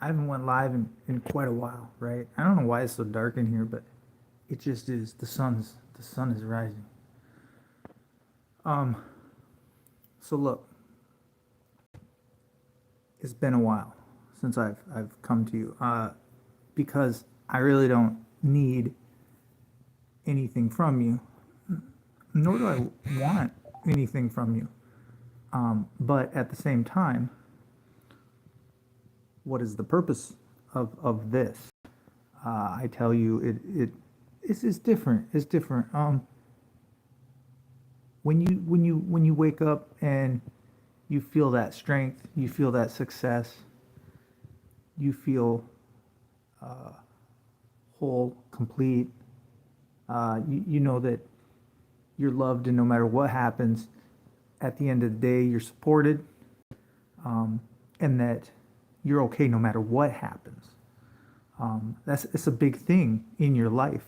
I haven't went live in quite a while, right? I don't know why it's so dark in here, but it just is. The sun is rising. Um, so look, it's been a while since I've come to you, because I really don't need anything from you, nor do I want anything from you. But at the same time, what is the purpose of this? I tell you, it's different. It's different. When you wake up and you feel that strength, you feel that success, you feel whole, complete. You know that you're loved, and no matter what happens, at the end of the day, you're supported, and that you're okay no matter what happens. It's a big thing in your life,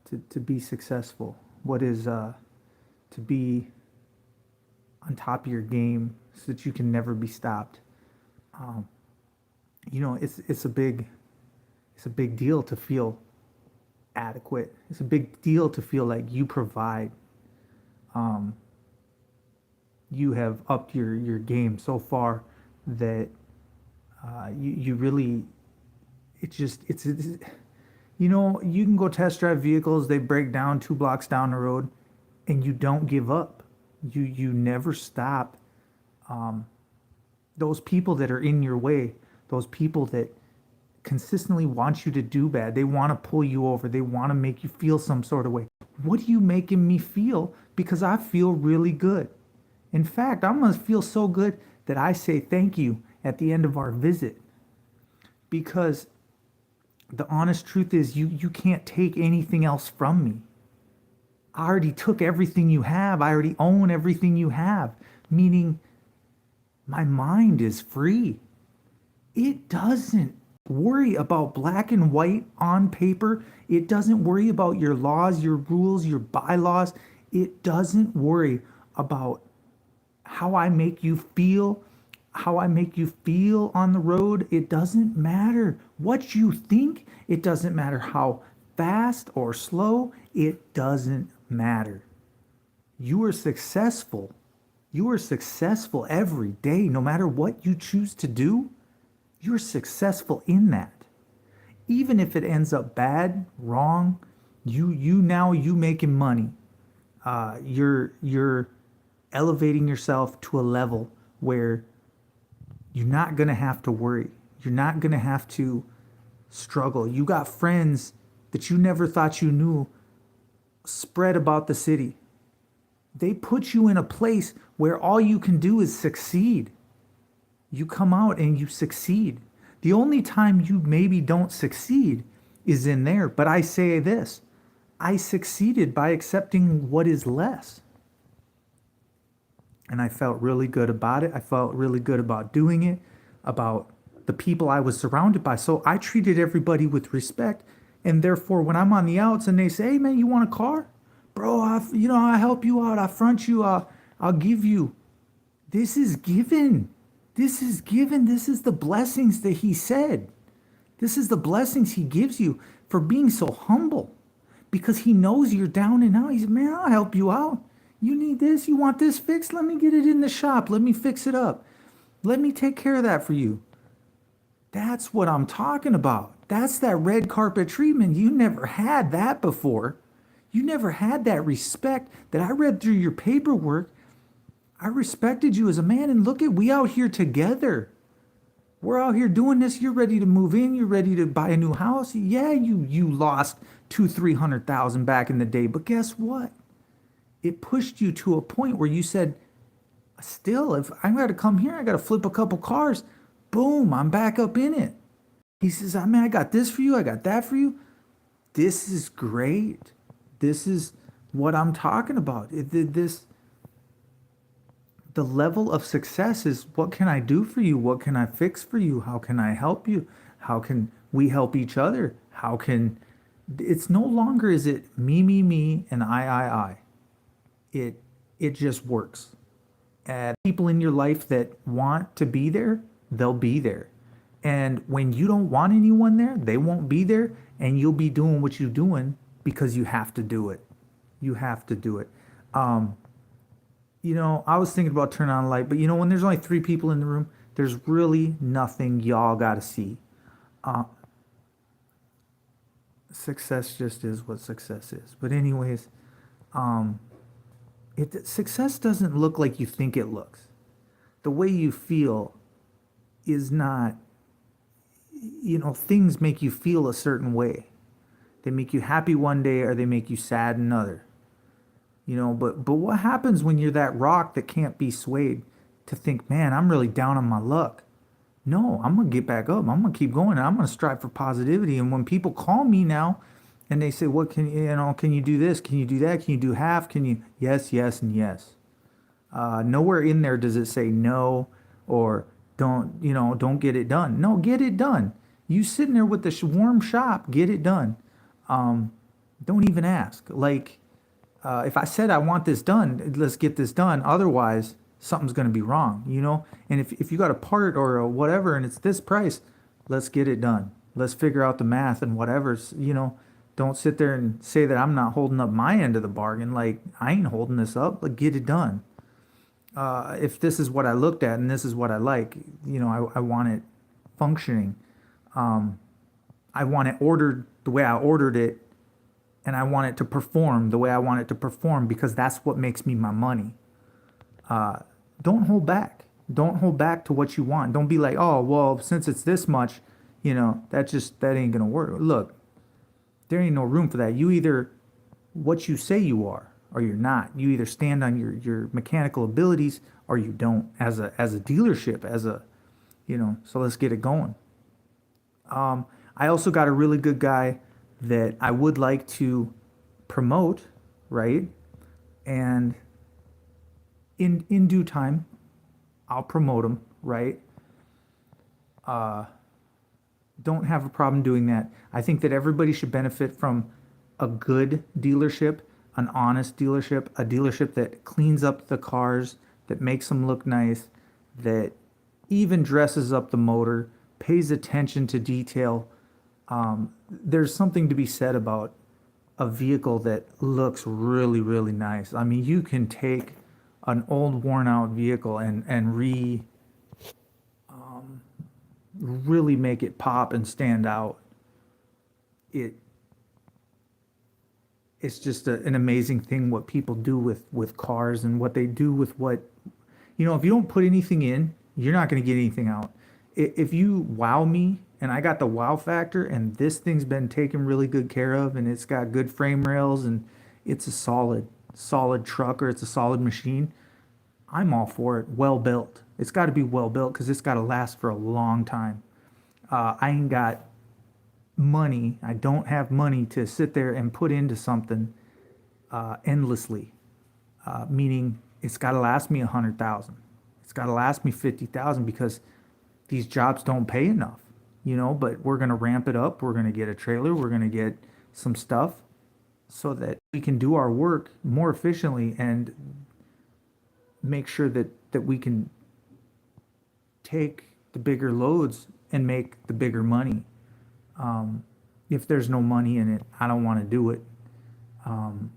to be successful. What is to be on top of your game so that you can never be stopped. It's a big deal to feel adequate. It's a big deal to feel like you provide. You have upped your game so far that you really, it's you can go test drive vehicles, they break down 2 blocks down the road, and you don't give up. You never stop. Those people that are in your way, those people that consistently want you to do bad, they want to pull you over, they want to make you feel some sort of way. What are you making me feel? Because I feel really good. In fact, I'm going to feel so good that I say thank you at the end of our visit. Because the honest truth is, you can't take anything else from me. I already took everything you have. I already own everything you have. Meaning, my mind is free. It doesn't worry about black and white on paper. It doesn't worry about your laws, your rules, your bylaws. It doesn't worry about how I make you feel, on the road. It doesn't matter what you think. It doesn't matter how fast or slow. It doesn't matter. You are successful. You are successful every day, no matter what you choose to do. You're successful in that. Even if it ends up bad, wrong, you making money. You're elevating yourself to a level where you're not gonna have to worry. You're not gonna have to struggle. You got friends that you never thought you knew spread about the city. They put you in a place where all you can do is succeed. You come out and you succeed. The only time you maybe don't succeed is in there. But I say this, I succeeded by accepting what is less. And I felt really good about it. I felt really good about doing it, about the people I was surrounded by. So I treated everybody with respect. And therefore, when I'm on the outs and they say, hey, man, you want a car? Bro, I help you out. I front you. I'll give you. This is given. This is given. This is the blessings that he said. This is the blessings he gives you for being so humble, because he knows you're down and out. He said, man, I'll help you out. You need this? You want this fixed? Let me get it in the shop. Let me fix it up. Let me take care of that for you. That's what I'm talking about. That's that red carpet treatment. You never had that before. You never had that respect that I read through your paperwork. I respected you as a man, and look at, we out here together. We're out here doing this. You're ready to move in. You're ready to buy a new house. Yeah, you lost 200,000-300,000 back in the day, but guess what? It pushed you to a point where you said, still, if I got to come here, I got to flip a couple cars. Boom, I'm back up in it. He says, I mean, I got this for you. I got that for you. This is great. This is what I'm talking about. The level of success is, what can I do for you? What can I fix for you? How can I help you? How can we help each other? It's no longer is it me, and I. It just works. And people in your life that want to be there, they'll be there. And when you don't want anyone there, they won't be there, and you'll be doing what you're doing because you have to do it. You have to do it. Um, I was thinking about turning on a light, but when there's only three people in the room, there's really nothing y'all got to see. Uh, Success just is what success is. But anyways, um, success doesn't look like you think it looks. The way you feel is not, things make you feel a certain way. They make you happy one day or they make you sad another. But what happens when you're that rock that can't be swayed to think, man, I'm really down on my luck? No, I'm gonna get back up. I'm gonna keep going. And I'm gonna strive for positivity. And when people call me now, and they say, "What can you do this? Can you do that? Can you do half? Can you?" Yes, yes, and yes. Nowhere in there does it say no or don't get it done. No, get it done. You sitting there with the warm shop, get it done. Um, don't even ask. Like, if I said I want this done, let's get this done. Otherwise, something's going to be wrong. And if you got a part or a whatever and it's this price, let's get it done. Let's figure out the math and whatever's. Don't sit there and say that I'm not holding up my end of the bargain. Like, I ain't holding this up. Like, get it done. If this is what I looked at and this is what I like, I want it functioning. Um, I want it ordered the way I ordered it, and I want it to perform the way I want it to perform because that's what makes me my money. Uh, don't hold back. Don't hold back to what you want. Don't be like, oh, well, since it's this much, that ain't gonna work. Look, there ain't no room for that. You either what you say you are or you're not. You either stand on your mechanical abilities or you don't. As a dealership, so let's get it going. I also got a really good guy that I would like to promote, right? And in due time, I'll promote him, right? Uh, don't have a problem doing that. I think that everybody should benefit from a good dealership, an honest dealership, a dealership that cleans up the cars, that makes them look nice, that even dresses up the motor, pays attention to detail. There's something to be said about a vehicle that looks really, really nice. I mean, you can take an old, worn out vehicle and really make it pop and stand out. It it's just an amazing thing what people do with cars and what they do with if you don't put anything in, you're not going to get anything out. If you wow me and I got the wow factor and this thing's been taken really good care of and it's got good frame rails and it's a solid truck or it's a solid machine, I'm all for it. Well built. It's got to be well built because it's got to last for a long time. I ain't got money. I don't have money to sit there and put into something endlessly. Meaning it's got to last me 100,000. It's got to last me 50,000 because these jobs don't pay enough. But we're gonna ramp it up. We're gonna get a trailer. We're gonna get some stuff so that we can do our work more efficiently and make sure that we can take the bigger loads and make the bigger money. If there's no money in it, I don't want to do it. Um,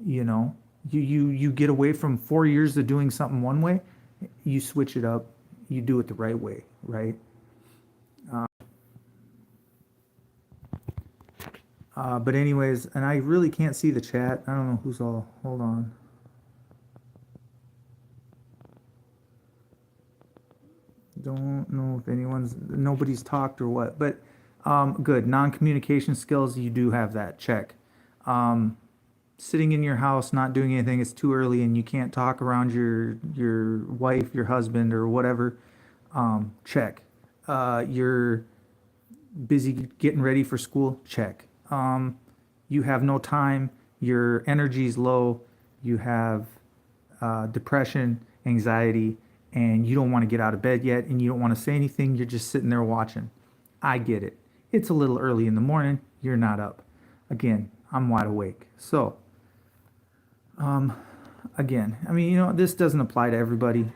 you know, you get away from 4 years of doing something one way, you switch it up, you do it the right way, right? But anyways, and I really can't see the chat. I don't know who's all. Hold on. Don't know if nobody's talked or what, but good. Non-communication skills, you do have that. Check. Sitting in your house, not doing anything, it's too early and you can't talk around your wife, your husband, or whatever. Check. You're busy getting ready for school. Check. You have no time. Your energy's low. You have depression, anxiety, and you don't want to get out of bed yet, and you don't want to say anything. You're just sitting there watching. I get it. It's a little early in the morning. You're not up. Again, I'm wide awake. So, again, I mean, this doesn't apply to everybody.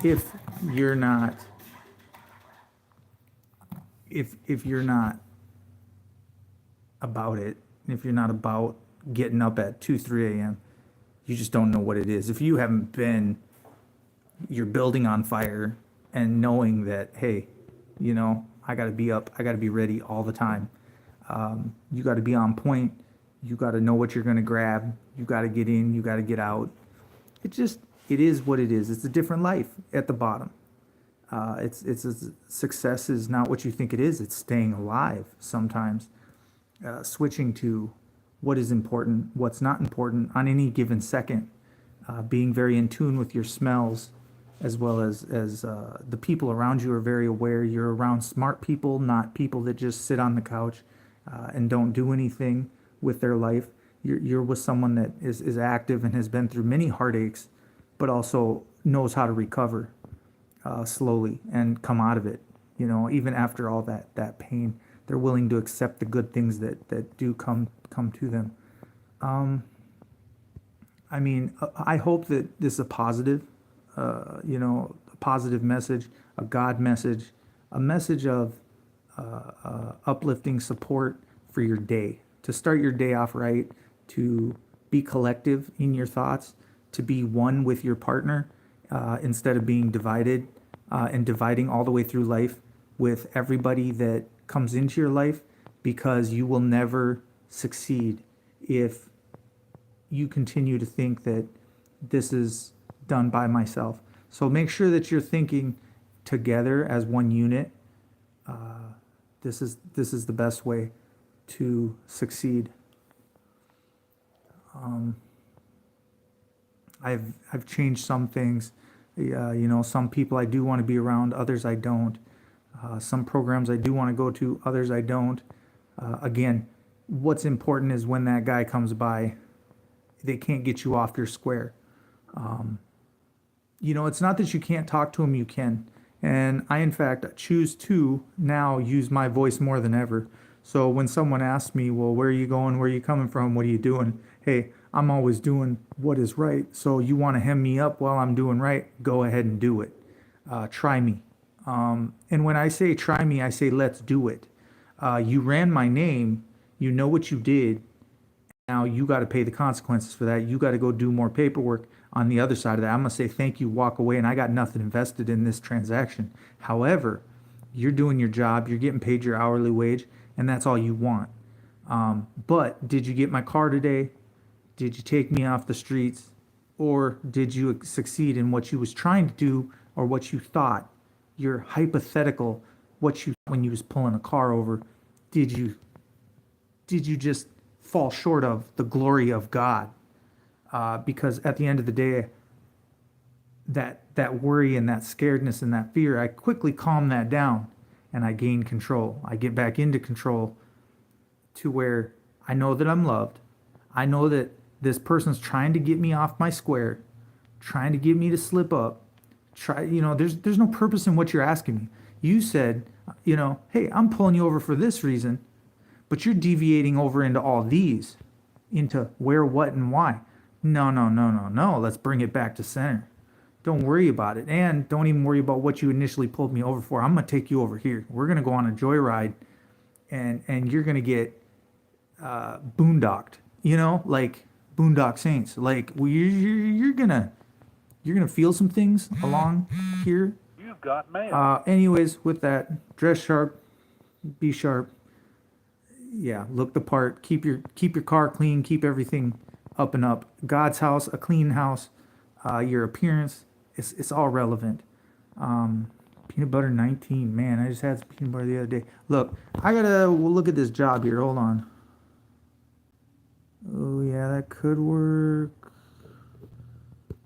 If you're not if you're not about it, if you're not about getting up at 2, 3 a.m., you just don't know what it is. If you haven't been your building on fire and knowing that, hey, I got to be up, I got to be ready all the time. You got to be on point. You got to know what you're going to grab. You got to get in, you got to get out. It is what it is. It's a different life at the bottom. Success is not what you think it is. It's staying alive sometimes. Switching to what is important, what's not important on any given second. Being very in tune with your smells, as well as the people around you are very aware. You're around smart people, not people that just sit on the couch and don't do anything with their life. You're with someone that is active and has been through many heartaches, but also knows how to recover slowly and come out of it. Even after all that pain, they're willing to accept the good things that do come to them. I hope that this is a positive, a positive message, a God message, a message of uplifting support for your day, to start your day off right, to be collective in your thoughts, to be one with your partner instead of being divided and dividing all the way through life with everybody that comes into your life, because you will never succeed if you continue to think that this is done by myself. So make sure that you're thinking together as one unit. This is the best way to succeed. I've changed some things. Some people I do want to be around, others I don't. Some programs I do want to go to, others I don't. Again, what's important is when that guy comes by, they can't get you off your square. It's not that you can't talk to him, you can. And I, in fact, choose to now use my voice more than ever. So when someone asks me, well, where are you going? Where are you coming from? What are you doing? Hey, I'm always doing what is right. So you want to hem me up while I'm doing right? Go ahead and do it. Try me. And when I say try me, I say let's do it. You ran my name. You know what you did. Now you got to pay the consequences for that. You got to go do more paperwork on the other side of that. I'm going to say thank you, walk away, and I got nothing invested in this transaction. However, you're doing your job. You're getting paid your hourly wage, and that's all you want. But did you get my car today? Did you take me off the streets? Or did you succeed in what you was trying to do, or what you thought? Your hypothetical, what you when you was pulling a car over, did you just fall short of the glory of God? Because at the end of the day, that worry and that scaredness and that fear, I quickly calm that down and I gain control. I get back into control to where I know that I'm loved. I know that this person's trying to get me off my square, trying to get me to slip up. There's no purpose in what you're asking me. You said, hey, I'm pulling you over for this reason, but you're deviating over into all these, into where, what, and why. No. Let's bring it back to center. Don't worry about it. And don't even worry about what you initially pulled me over for. I'm going to take you over here. We're going to go on a joyride, and you're going to get boondocked, like Boondock Saints. Like you're going to feel some things along here. You've got mail. Anyways, with that, dress sharp, be sharp. Yeah, look the part. Keep your car clean. Keep everything up and up. God's house, a clean house. Your appearance, it's all relevant. Peanut butter 19. Man, I just had some peanut butter the other day. Look, we'll look at this job here. Hold on. Oh yeah, that could work.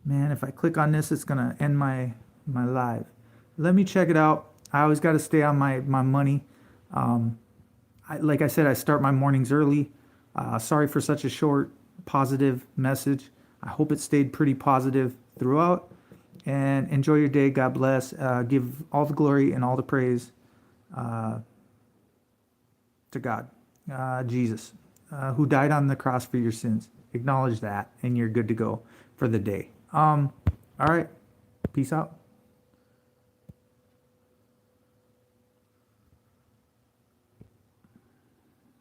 Man, if I click on this, it's gonna end my live. Let me check it out. I always got to stay on my money. Like I said, I start my mornings early. Sorry for such a short positive message. I hope it stayed pretty positive throughout. And enjoy your day. God bless. Give all the glory and all the praise to God, Jesus, who died on the cross for your sins. Acknowledge that, and you're good to go for the day. All right. Peace out.